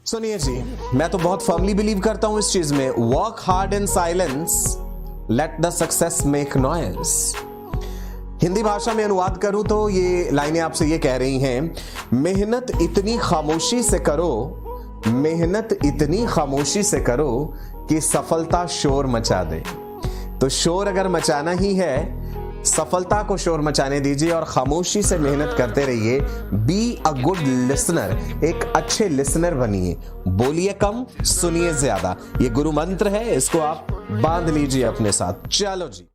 सुनिए जी, मैं तो बहुत फर्मली बिलीव करता हूं इस चीज में, work hard in silence, let the success make noise. Hindi भाषा में अनुवाद करूं तो ये लाइनें आपसे ये कह रही हैं, मेहनत इतनी खामोशी से करो, मेहनत इतनी खामोशी से करो कि सफलता शोर मचा दे। तो शोर अगर मचाना ही है, सफलता को शोर मचाने दीजिए और खामोशी से मेहनत करते रहिए। बी अ गुड लिसनर, एक अच्छे लिसनर बनिए। बोलिए कम, सुनिए ज्यादा। ये गुरु मंत्र है, इसको आप बांध लीजिए अपने साथ। चलो जी।